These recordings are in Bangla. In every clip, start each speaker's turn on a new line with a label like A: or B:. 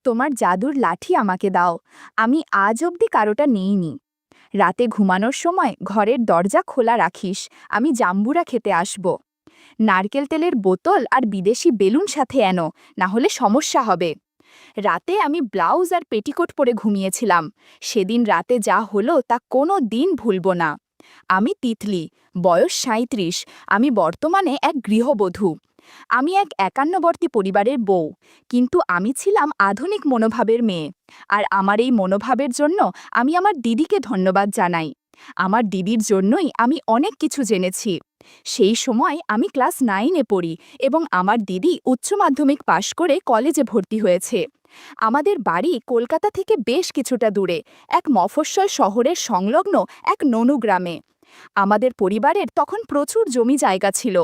A: তোমার জাদুর লাঠি আমাকে দাও। আমি আজ অবধি কারোটা নিইনি। রাতে ঘুমানোর সময় ঘরের দরজা খোলা রাখিস, আমি জাম্বুরা খেতে আসব। নারকেল তেলের বোতল আর বিদেশি বেলুন সাথে এনো, না হলে সমস্যা হবে। রাতে আমি ব্লাউজ আর পেটিকোট পরে ঘুমিয়েছিলাম। সেদিন রাতে যা হলো তা কোনো দিন ভুলব না। আমি তিতলি, বয়স ৩৭। আমি বর্তমানে এক গৃহবধূ। আমি এক একান্নবর্তী পরিবারের বউ, কিন্তু আমি ছিলাম আধুনিক মনোভাবের মেয়ে। আর আমার এই মনোভাবের জন্য আমি আমার দিদিকে ধন্যবাদ জানাই। আমার দিদির জন্যই আমি অনেক কিছু জেনেছি। সেই সময় আমি ক্লাস 9-এ পড়ি এবং আমার দিদি উচ্চ মাধ্যমিক পাশ করে কলেজে ভর্তি হয়েছে। আমাদের বাড়ি কলকাতা থেকে বেশ কিছুটা দূরে, এক মফস্বল শহরের সংলগ্ন এক ননু গ্রামে। আমাদের পরিবারের তখন প্রচুর জমি জায়গা ছিল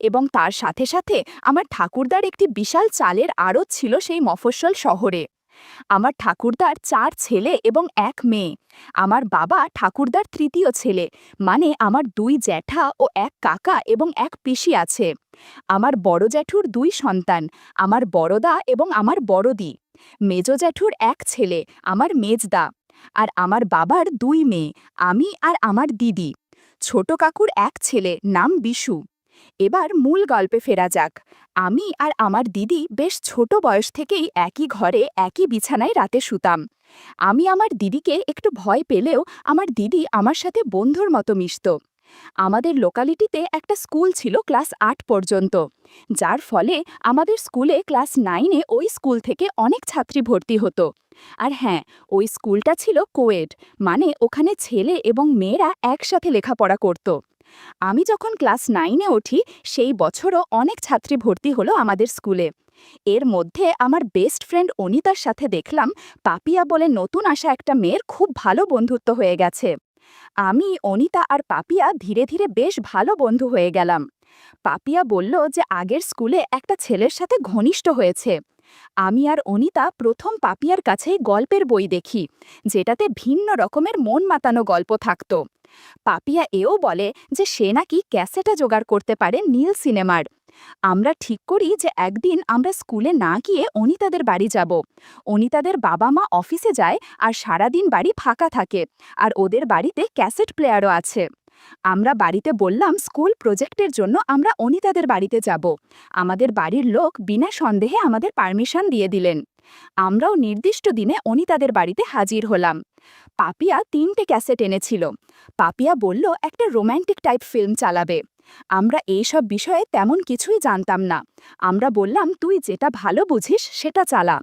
A: এবং তার সাথে সাথে আমার ঠাকুরদার একটি বিশাল চালের আড়ত ছিল সেই মফস্বল শহরে। আমার ঠাকুরদার 4 ছেলে এবং 1 মেয়ে। আমার বাবা ঠাকুরদার তৃতীয় ছেলে, মানে আমার 2 জ্যাঠা ও 1 কাকা এবং 1 পিসি আছে। আমার বড় জ্যাঠুর 2 সন্তান, আমার বড়দা এবং আমার বড়দি। মেজ জ্যাঠুর 1 ছেলে, আমার মেজদা। আর আমার বাবার 2 মেয়ে, আমি আর আমার দিদি। ছোট কাকুর 1 ছেলে, নাম বিশু। এবার মূল গল্পে ফেরা যাক। আমি আর আমার দিদি বেশ ছোট বয়স থেকেই একই ঘরে একই বিছানায় রাতে শুতাম। আমি আমার দিদিকে একটু ভয় পেলেও আমার দিদি আমার সাথে বন্ধুর মতো মিশত। আমাদের লোকালিটিতে একটা স্কুল ছিল ক্লাস 8 পর্যন্ত, যার ফলে আমাদের স্কুলে ক্লাস 9-এ ওই স্কুল থেকে অনেক ছাত্রী ভর্তি হতো। আর হ্যাঁ, ওই স্কুলটা ছিল কোয়েড, মানে ওখানে ছেলে এবং মেয়েরা একসাথে লেখাপড়া করত। আমি যখন ক্লাস 9-এ উঠি সেই বছরও অনেক ছাত্রী ভর্তি হলো আমাদের স্কুলে। এর মধ্যে আমার বেস্ট ফ্রেন্ড অনিতার সাথে দেখলাম পাপিয়া বলে নতুন আসা একটা মেয়ের খুব ভালো বন্ধুত্ব হয়ে গেছে। আমি, অনিতা আর পাপিয়া ধীরে ধীরে বেশ ভালো বন্ধু হয়ে গেলাম। পাপিয়া বলল যে আগের স্কুলে একটা ছেলের সাথে ঘনিষ্ঠ হয়েছে। আমি আর অনিতা প্রথম পাপিয়ার কাছেই গল্পের বই দেখি, যেটাতে ভিন্ন রকমের মন মাতানো গল্প থাকত। পাপিয়া এও বলে যে সে নাকি ক্যাসেটে জোগাড় করতে পারে নীল সিনেমার। আমরা ঠিক করি যে একদিন আমরা স্কুলে না গিয়ে অনিতাদের বাড়ি যাব। অনিতাদের বাবা মা অফিসে যায় আর সারাদিন বাড়ি ফাঁকা থাকে, আর ওদের বাড়িতে ক্যাসেট প্লেয়ারও আছে। আমরা বাড়িতে বললাম স্কুল প্রজেক্টের জন্য আমরা অনিতাদের বাড়িতে যাব। আমাদের বাড়ির লোক বিনা সন্দেহে আমাদের পারমিশন দিয়ে দিলেন। আমরাও নির্দিষ্ট দিনে অনিতাদের বাড়িতে হাজির হলাম। পাপিয়া 3টে ক্যাসেট এনেছিল। পাপিয়া বলল একটা রোম্যান্টিক টাইপ ফিল্ম চালাবে। আমরা এইসব বিষয়ে তেমন কিছুই জানতাম না। আমরা বললাম তুই যেটা ভালো বুঝিস সেটা চালা।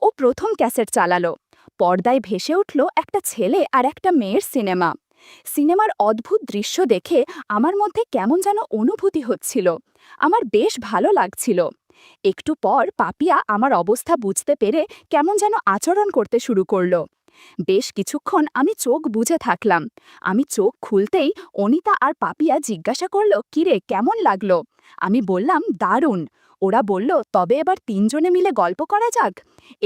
A: ও প্রথম ক্যাসেট চালালো। পর্দায় ভেসে উঠল একটা ছেলে আর একটা মেয়ের সিনেমা। সিনেমার অদ্ভুত দৃশ্য দেখে আমার মধ্যে কেমন যেন অনুভূতি হচ্ছিল। আমার বেশ ভালো লাগছিল। একটু পর পাপিয়া আমার অবস্থা বুঝতে পেরে কেমন যেন আচরণ করতে শুরু করলো। বেশ কিছুক্ষণ আমি চোখ বুজে থাকলাম। আমি চোখ খুলতেই অনিতা আর পাপিয়া জিজ্ঞাসা করল, কিরে কেমন লাগলো? আমি বললাম দারুণ। ওরা বলল তবে এবার 3 জনে মিলে গল্প করা যাক।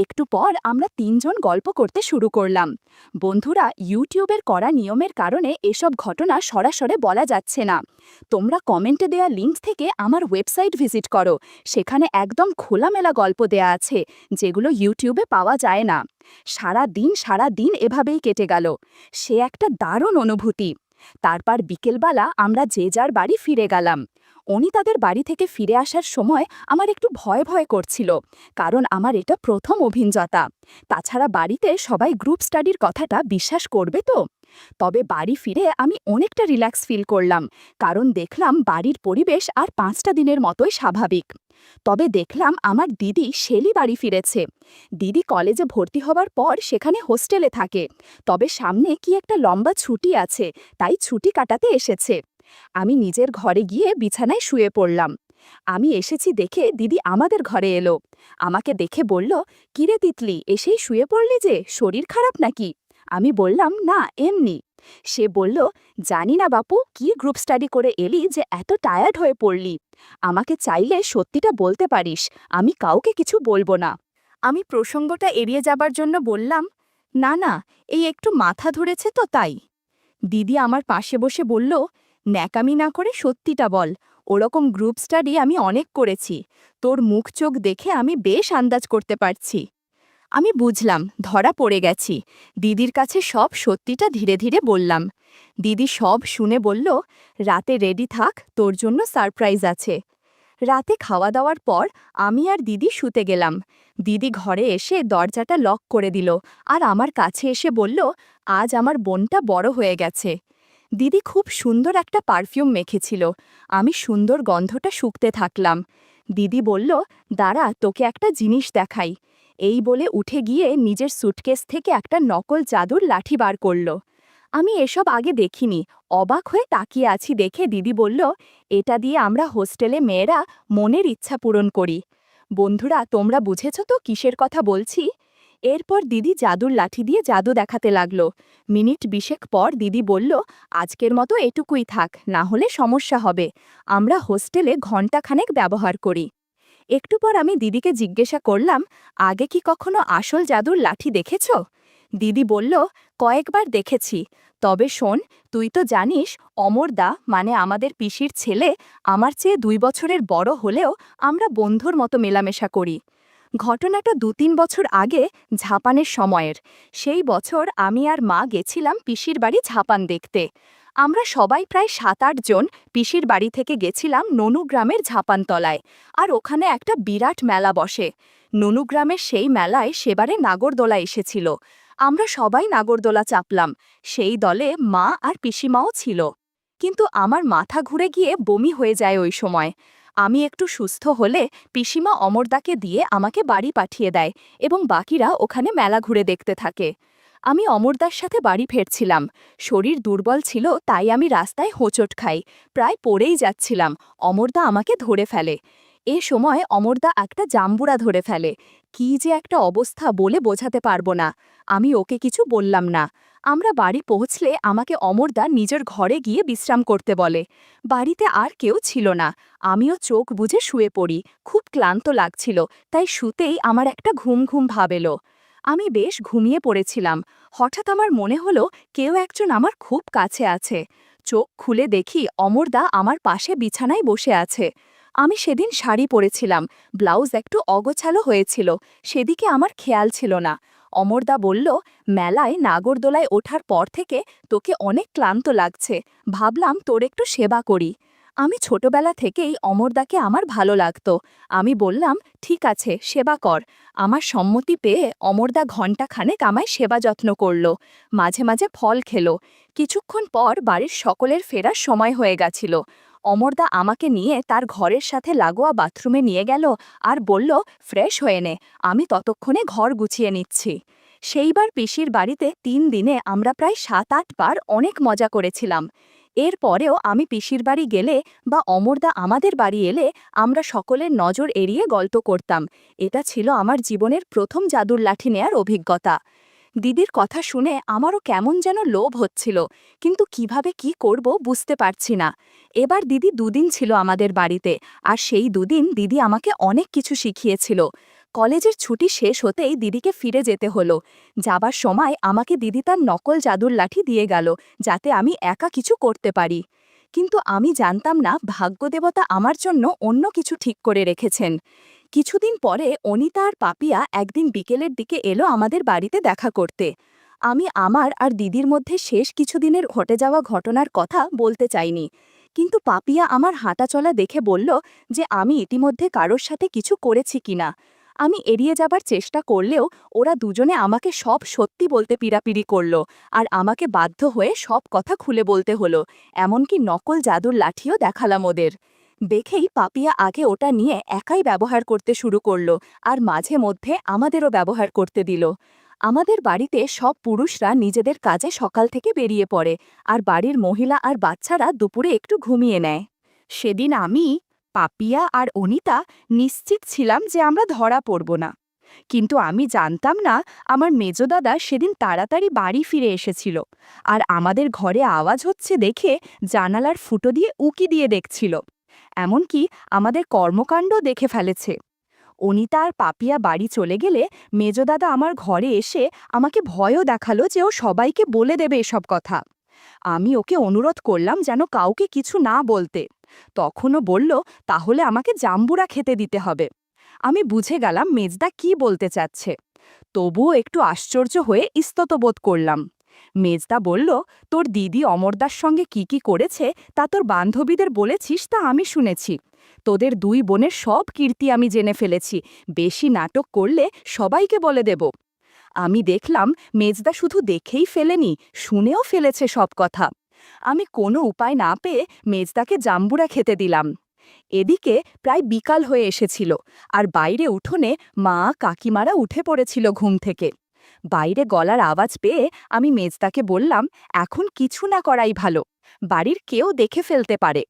A: একটু পর আমরা 3 জন গল্প করতে শুরু করলাম। বন্ধুরা, ইউটিউবের করা নিয়মের কারণে এসব ঘটনা সরাসরি বলা যাচ্ছে না। তোমরা কমেন্টে দেয়া লিঙ্ক থেকে আমার ওয়েবসাইট ভিজিট করো, সেখানে একদম খোলামেলা গল্প দেয়া আছে, যেগুলো ইউটিউবে পাওয়া যায় না। সারা দিন এভাবেই কেটে গেল। সে একটা দারুণ অনুভূতি। তারপর বিকেলবেলা আমরা যে যার বাড়ি ফিরে গেলাম। অনিতাদের বাড়ি থেকে ফিরে আসার সময় আমার একটু ভয় ভয় করছিল, কারণ আমার এটা প্রথম অভিজ্ঞতা। তাছাড়া বাড়িতে সবাই গ্রুপ স্টাডির কথাটা বিশ্বাস করবে তো? তবে বাড়ি ফিরে আমি অনেকটা রিল্যাক্স ফিল করলাম, কারণ দেখলাম বাড়ির পরিবেশ আর 5টা দিনের মতোই স্বাভাবিক। তবে দেখলাম আমার দিদি শেলি বাড়ি ফিরেছে। দিদি কলেজে ভর্তি হবার পর সেখানে হোস্টেলে থাকে, তবে সামনে কি একটা লম্বা ছুটি আছে, তাই ছুটি কাটাতে এসেছে। আমি নিজের ঘরে গিয়ে বিছানায় শুয়ে পড়লাম। আমি এসেছি দেখে দিদি আমাদের ঘরে এলো। আমাকে দেখে বলল, কিরে তিতলি, এসেই শুয়ে পড়লি যে, শরীর খারাপ নাকি? আমি বললাম না, এমনি। সে বলল, জানি না বাপু কি গ্রুপ স্টাডি করে এলি যে এত টায়ার্ড হয়ে পড়লি। আমাকে চাইলে সত্যিটা বলতে পারিস, আমি কাউকে কিছু বলবো না। আমি প্রসঙ্গটা এড়িয়ে যাবার জন্য বললাম, না না, এই একটু মাথা ধরেছে তো তাই। দিদি আমার পাশে বসে বলল, ন্যাকামি না করে সত্যিটা বল, ওরকম গ্রুপ স্টাডি আমি অনেক করেছি, তোর মুখ চোখ দেখে আমি বেশ আন্দাজ করতে পারছি। আমি বুঝলাম ধরা পড়ে গেছি। দিদির কাছে সব সত্যিটা ধীরে ধীরে বললাম। দিদি সব শুনে বলল, রাতে রেডি থাক, তোর জন্য সারপ্রাইজ আছে। রাতে খাওয়া দাওয়ার পর আমি আর দিদি শুতে গেলাম। দিদি ঘরে এসে দরজাটা লক করে দিল আর আমার কাছে এসে বলল, আজ আমার বোনটা বড় হয়ে গেছে। দিদি খুব সুন্দর একটা পারফিউম মেখেছিল। আমি সুন্দর গন্ধটা শুঁকতে থাকলাম। দিদি বলল, দাঁড়া, তোকে একটা জিনিস দেখাই। এই বলে উঠে গিয়ে নিজের সুটকেস থেকে একটা নকল জাদুর লাঠি বার করল। আমি এসব আগে দেখিনি। অবাক হয়ে তাকিয়ে আছি দেখে দিদি বলল, এটা দিয়ে আমরা হোস্টেলে মেয়েরা মনের ইচ্ছা পূরণ করি। বন্ধুরা, তোমরা বুঝেছ তো কিসের কথা বলছি? এরপর দিদি জাদুর লাঠি দিয়ে জাদু দেখাতে লাগলো। মিনিট ২০ পর দিদি বলল, আজকের মতো এটুকুই থাক, না হলে সমস্যা হবে। আমরা হোস্টেলে ঘণ্টাখানেক ব্যবহার করি। একটু পর আমি দিদিকে জিজ্ঞাসা করলাম, আগে কি কখনো আসল জাদুর লাঠি দেখেছ? দিদি বলল, কয়েকবার দেখেছি। তবে শোন, তুই তো জানিস অমরদা মানে আমাদের পিসির ছেলে আমার চেয়ে ২ বছরের বড় হলেও আমরা বন্ধুর মতো মেলামেশা করি। ঘটনাটা ২-৩ বছর আগে ঝাপানের সময়ের। সেই বছর আমি আর মা গেছিলাম পিসির বাড়ি ঝাপান দেখতে। আমরা সবাই প্রায় ৭-৮ জন পিসির বাড়ি থেকে গেছিলাম ননুগ্রামের ঝাপানতলায়। আর ওখানে একটা বিরাট মেলা বসে। ননুগ্রামের সেই মেলায় সেবারে নাগরদোলা এসেছিল। আমরা সবাই নাগরদোলা চাপলাম। সেই দলে মা আর পিসিমাও ছিল। কিন্তু আমার মাথা ঘুরে গিয়ে বমি হয়ে যায় ওই সময়। আমি একটু সুস্থ হলে পিসিমা অমরদাকে দিয়ে আমাকে বাড়ি পাঠিয়ে দেয় এবং বাকিরা ওখানে মেলা ঘুরে দেখতে থাকে। আমি অমরদার সাথে বাড়ি ফিরছিলাম। শরীর দুর্বল ছিল তাই আমি রাস্তায় হোঁচট খাই। প্রায় পড়েই যাচ্ছিলাম। অমরদা আমাকে ধরে ফেলে। এ সময় অমরদা একটা জাম্বুরা ধরে ফেলে। কি যে একটা অবস্থা বলে বোঝাতে পারবো না। আমি ওকে কিছু বললাম না। আমরা বাড়ি পৌঁছলে আমাকে অমরদা নিজের ঘরে গিয়ে বিশ্রাম করতে বলে। বাড়িতে আর কেউ ছিল না। আমিও চোখ বুজে শুয়ে পড়ি। খুব ক্লান্ত লাগছিল, তাই শুতেই আমার একটা ঘুম ঘুম ভাব এলো। আমি বেশ ঘুমিয়ে পড়েছিলাম। হঠাৎ আমার মনে হলো কেউ একজন আমার খুব কাছে আছে। চোখ খুলে দেখি অমরদা আমার পাশে বিছানায় বসে আছে। আমি সেদিন শাড়ি পরেছিলাম, ব্লাউজ একটু অগোছালো হয়েছিল, সেদিকে আমার খেয়াল ছিল না। অমরদা বলল, মেলায় নাগরদোলায় ওঠার পর থেকে তোকে অনেক ক্লান্ত লাগছে, ভাবলাম তোর একটু সেবা করি। আমি ছোটবেলা থেকেই অমরদাকে আমার ভালো লাগতো। আমি বললাম, ঠিক আছে, সেবা কর। আমার সম্মতি পেয়ে অমরদা ঘণ্টাখানেক আমায় সেবা যত্ন করল। মাঝে মাঝে ফল খেলো। কিছুক্ষণ পর বাড়ির সকলের ফেরার সময় হয়ে গেছিল। অমরদা আমাকে নিয়ে তার ঘরের সাথে লাগোয়া বাথরুমে নিয়ে গেল আর বলল, ফ্রেশ হয়ে নে, আমি ততক্ষণে ঘর গুছিয়ে নিচ্ছি। সেইবার পিসির বাড়িতে ৩ দিনে আমরা প্রায় ৭-৮ বার অনেক মজা করেছিলাম। এর পরেও আমি পিসির বাড়ি গেলে বা অমরদা আমাদের বাড়ি এলে আমরা সকলের নজর এড়িয়ে গল্প করতাম। এটা ছিল আমার জীবনের প্রথম জাদুর লাঠি নেয়ার অভিজ্ঞতা। দিদির কথা শুনে আমারও কেমন যেন লোভ হচ্ছিল, কিন্তু কিভাবে কি করব বুঝতে পারছি না। এবার দিদি ২ দিন ছিল আমাদের বাড়িতে, আর সেই ২ দিন দিদি আমাকে অনেক কিছু শিখিয়েছিল। কলেজের ছুটি শেষ হতেই দিদিকে ফিরে যেতে হলো। যাবার সময় আমাকে দিদি তার নকল জাদুর লাঠি দিয়ে গেল, যাতে আমি একা কিছু করতে পারি। কিন্তু আমি জানতাম না ভাগ্যদেবতা আমার জন্য অন্য কিছু ঠিক করে রেখেছেন। কিছুদিন পরে অনিতা আর পাপিয়া একদিন বিকেলের দিকে এলো আমাদের বাড়িতে দেখা করতে। আমি আমার আর দিদির মধ্যে শেষ কিছুদিনের ঘটে যাওয়া ঘটনার কথা বলতে চাইনি, কিন্তু পাপিয়া আমার হাঁটাচলা দেখে বলল যে আমি ইতিমধ্যে কারোর সাথে কিছু করেছি কিনা। আমি এড়িয়ে যাবার চেষ্টা করলেও ওরা দুজনে আমাকে সব সত্যি বলতে পিড়াপিড়ি করল, আর আমাকে বাধ্য হয়ে সব কথা খুলে বলতে হলো। এমনকি নকল জাদুর লাঠিও দেখালাম ওদের। দেখেই পাপিয়া আগে ওটা নিয়ে একাই ব্যবহার করতে শুরু করল, আর মাঝে মধ্যে আমাদেরও ব্যবহার করতে দিল। আমাদের বাড়িতে সব পুরুষরা নিজেদের কাজে সকাল থেকে বেরিয়ে পড়ে, আর বাড়ির মহিলা আর বাচ্চারা দুপুরে একটু ঘুমিয়ে নেয়। সেদিন আমি, পাপিয়া আর অনিতা নিশ্চিত ছিলাম যে আমরা ধরা পড়ব না। কিন্তু আমি জানতাম না আমার মেজদাদা সেদিন তাড়াতাড়ি বাড়ি ফিরে এসেছিল, আর আমাদের ঘরে আওয়াজ হচ্ছে দেখে জানালার ফুটো দিয়ে উকি দিয়ে দেখছিল। এমনকি আমাদের কর্মকাণ্ড দেখে ফেলেছে। অনিতা আর পাপিয়া বাড়ি চলে গেলে মেজদাদা আমার ঘরে এসে আমাকে ভয়ও দেখালো যে ও সবাইকে বলে দেবে এসব কথা। আমি ওকে অনুরোধ করলাম যেন কাউকে কিছু না বলতে। তখনও বলল, তাহলে আমাকে জাম্বুরা খেতে দিতে হবে। আমি বুঝে গেলাম মেজদা কি বলতে চাচ্ছে। তবুও একটু আশ্চর্য হয়ে ইস্তত বোধ করলাম। মেজদা বলল, তোর দিদি অমরদার সঙ্গে কি করেছে তা তোর বান্ধবীদের বলেছিস তা আমি শুনেছি। তোদের দুই বোনের সব কীর্তি আমি জেনে ফেলেছি, বেশি নাটক করলে সবাইকে বলে দেব। আমি দেখলাম মেজদা শুধু দেখেই ফেলেনি, শুনেও ফেলেছে সব কথা। আমি কোনো উপায় না পেয়ে মেজদাকে জাম্বুরা খেতে দিলাম। এদিকে প্রায় বিকাল হয়ে এসেছিল, আর বাইরে উঠোনে মা কাকিমারা উঠে পড়েছিল ঘুম থেকে। বাইরে গলার আওয়াজ পেয়ে আমি মেজদাকে বললাম, এখন কিছু না করাই ভালো, বাড়ির কেউ দেখে ফেলতে পারে।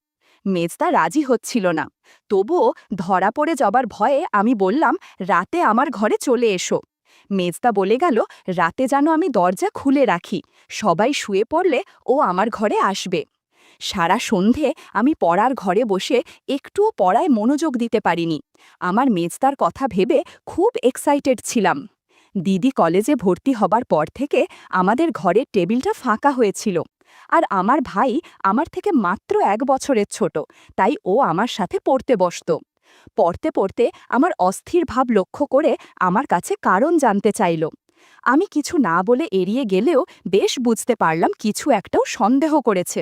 A: মেজদা রাজি হচ্ছিল না, তবুও ধরা পড়ে যাবার ভয়ে আমি বললাম, রাতে আমার ঘরে চলে এসো। মেজদা বলে গেল, রাতে যেন আমি দরজা খুলে রাখি, সবাই শুয়ে পড়লে ও আমার ঘরে আসবে। সারা সন্ধে আমি পড়ার ঘরে বসে একটুও পড়ায় মনোযোগ দিতে পারিনি। আমার মেজদার কথা ভেবে খুব এক্সাইটেড ছিলাম। দিদি কলেজে ভর্তি হবার পর থেকে আমাদের ঘরের টেবিলটা ফাঁকা হয়েছিল, আর আমার ভাই আমার থেকে মাত্র 1 বছরের ছোট, তাই ও আমার সাথে পড়তে বসত। পড়তে পড়তে আমার অস্থির ভাব লক্ষ্য করে আমার কাছে কারণ জানতে চাইল। আমি কিছু না বলে এড়িয়ে গেলেও বেশ বুঝতে পারলাম কিছু একটাও সন্দেহ করেছে,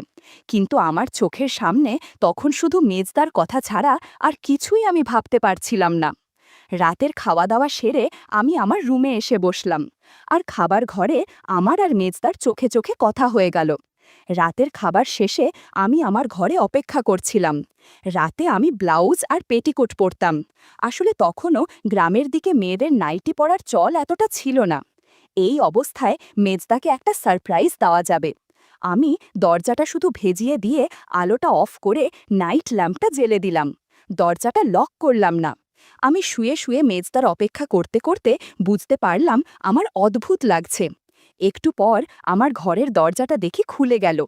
A: কিন্তু আমার চোখের সামনে তখন শুধু মেজদার কথা ছাড়া আর কিছুই আমি ভাবতে পারছিলাম না। রাতের খাওয়া দাওয়া সেরে আমি আমার রুমে এসে বসলাম, আর খাবার ঘরে আমার আর মেজদার চোখে চোখে কথা হয়ে গেল। রাতের খাবার শেষে আমি আমার ঘরে অপেক্ষা করছিলাম। রাতে আমি ব্লাউজ আর পেটিকোট পরতাম। আসলে তখনও গ্রামের দিকে মেয়েদের নাইটি পরার চল এতটা ছিল না। এই অবস্থায় মেজদাকে একটা সারপ্রাইজ দেওয়া যাবে। আমি দরজাটা শুধু ভেজিয়ে দিয়ে আলোটা অফ করে নাইট ল্যাম্পটা জ্বেলে দিলাম। দরজাটা লক করলাম না। আমি শুয়ে শুয়ে মেজদার অপেক্ষা করতে করতে বুঝতে পারলাম আমার অদ্ভুত লাগছে। একটু পর আমার ঘরের দরজাটা দেখি খুলে গেল।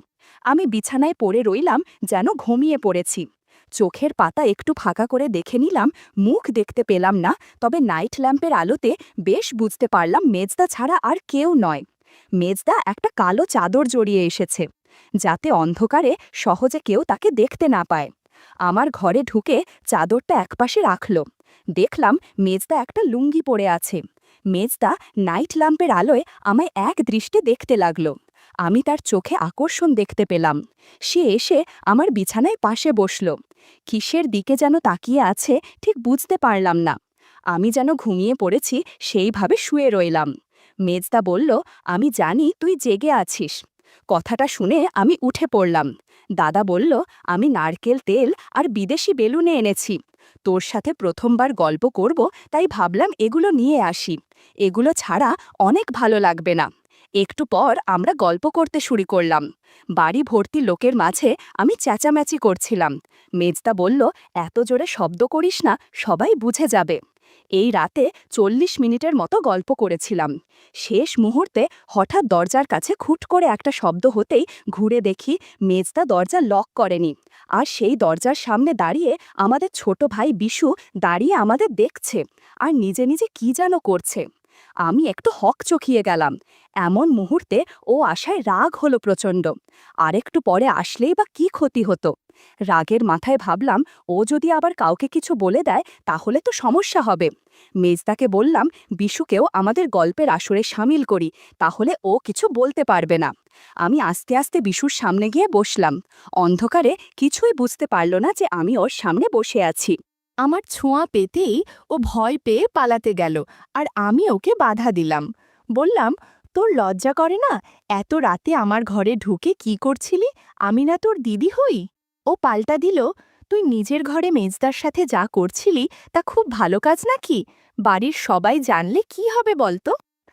A: আমি বিছানায় পড়ে রইলাম, যেন ঘুমিয়ে পড়েছি। চোখের পাতা একটু ফাঁকা করে দেখে নিলাম, মুখ দেখতে পেলাম না, তবে নাইট ল্যাম্পের আলোতে বেশ বুঝতে পারলাম মেজদা ছাড়া আর কেউ নয়। মেজদা একটা কালো চাদর জড়িয়ে এসেছে, যাতে অন্ধকারে সহজে কেউ তাকে দেখতে না পায়। আমার ঘরে ঢুকে চাদরটা একপাশে রাখল। দেখলাম মেজদা একটা লুঙ্গি পরে আছে। মেজদা নাইট ল্যাম্পের আলোয় আমায় এক দৃষ্টে দেখতে লাগল। আমি তার চোখে আকর্ষণ দেখতে পেলাম। সে এসে আমার বিছানায় পাশে বসল। কিসের দিকে যেন তাকিয়ে আছে ঠিক বুঝতে পারলাম না। আমি যেন ঘুমিয়ে পড়েছি সেইভাবে শুয়ে রইলাম। মেজদা বলল, আমি জানি তুই জেগে আছিস। কথাটা শুনে আমি উঠে পড়লাম। দাদা বলল, আমি নারকেল তেল আর বিদেশি বেলুনে এনেছি। তোর সাথে প্রথমবার গল্প করব, তাই ভাবলাম এগুলো নিয়ে আসি। এগুলো ছাড়া অনেক ভালো লাগবে না। একটু পর আমরা গল্প করতে শুরু করলাম। বাড়ি ভর্তি লোকের মাঝে আমি চেঁচামেচি করছিলাম। মেজদা বলল, এত জোরে শব্দ করিস না, সবাই বুঝে যাবে। এই রাতে 40 মিনিটের মতো গল্প করেছিলাম। শেষ মুহূর্তে হঠাৎ দরজার কাছে খুট করে একটা শব্দ হতেই ঘুরে দেখি মেজদা দরজা লক করেনি, আর সেই দরজার সামনে দাঁড়িয়ে আমাদের ছোট ভাই বিশু দাঁড়িয়ে আমাদের দেখছে, আর নিজে নিজে কি যেন করছে। আমি একটু হকচকিয়ে গেলাম। এমন মুহূর্তে ও আশায় রাগ হলো প্রচণ্ড। আরেকটু পরে আসলেই বা কি ক্ষতি হতো। রাগের মাথায় ভাবলাম, ও যদি আবার কাউকে কিছু বলে দেয় তাহলে তো সমস্যা হবে। মেজদাকে বললাম, বিশুকেও আমাদের গল্পের আসরে সামিল করি, তাহলে ও কিছু বলতে পারবে না। আমি আস্তে আস্তে বিশুর সামনে গিয়ে বসলাম। অন্ধকারে কিছুই বুঝতে পারল না যে আমি ওর সামনে বসে আছি। আমার ছোঁয়া পেতেই ও ভয় পেয়ে পালাতে গেল, আর আমি ওকে বাধা দিলাম। বললাম, তোর লজ্জা করে না? এত রাতে আমার ঘরে ঢুকে কি করছিলি? আমি না তোর দিদি হই? ও পাল্টা দিল, তুই নিজের ঘরে মেজদার সাথে যা করছিলি তা খুব ভালো কাজ নাকি? বাড়ির সবাই জানলে কি হবে বলতো?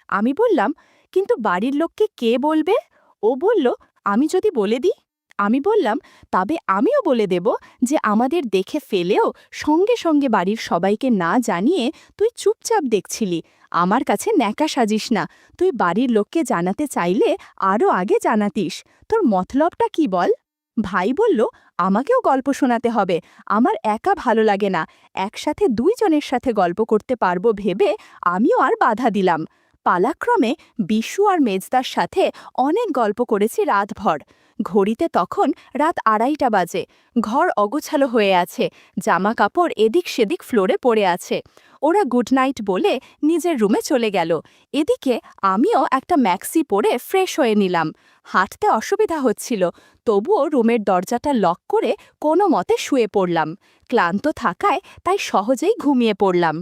A: আমি বললাম, কিন্তু বাড়ির লোককে কে বলবে? ও বলল, আমি যদি বলে দিই? আমি বললাম, তবে আমিও বলে দেব যে আমাদের দেখে ফেলেও সঙ্গে সঙ্গে বাড়ির সবাইকে না জানিয়ে তুই চুপচাপ দেখছিলি। আমার কাছে ন্যাকা সাজিস না। তুই বাড়ির লোককে জানাতে চাইলে আরও আগে জানাতিস। তোর মতলবটা কি বল? ভাই বলল, আমাকেও গল্প শোনাতে হবে। আমার একা ভালো লাগে না। একসাথে 2 জনের সাথে গল্প করতে পারবো ভেবে আমিও আর বাধা দিলাম।
B: পালাক্রমে বিশু আর মেজদার সাথে অনেক গল্প করেছি রাতভর। ঘড়িতে তখন রাত 2:30 বাজে। ঘর অগোছালো হয়ে আছে, জামা কাপড় এদিক সেদিক ফ্লোরে পড়ে আছে। ওরা গুড নাইট বলে নিজের রুমে চলে গেল। এদিকে আমিও একটা ম্যাক্সি পরে ফ্রেশ হয়ে নিলাম। হাঁটতে অসুবিধা হচ্ছিল, তবুও রুমের দরজাটা লক করে কোনো মতে শুয়ে পড়লাম। ক্লান্ত থাকায় তাই সহজেই ঘুমিয়ে পড়লাম।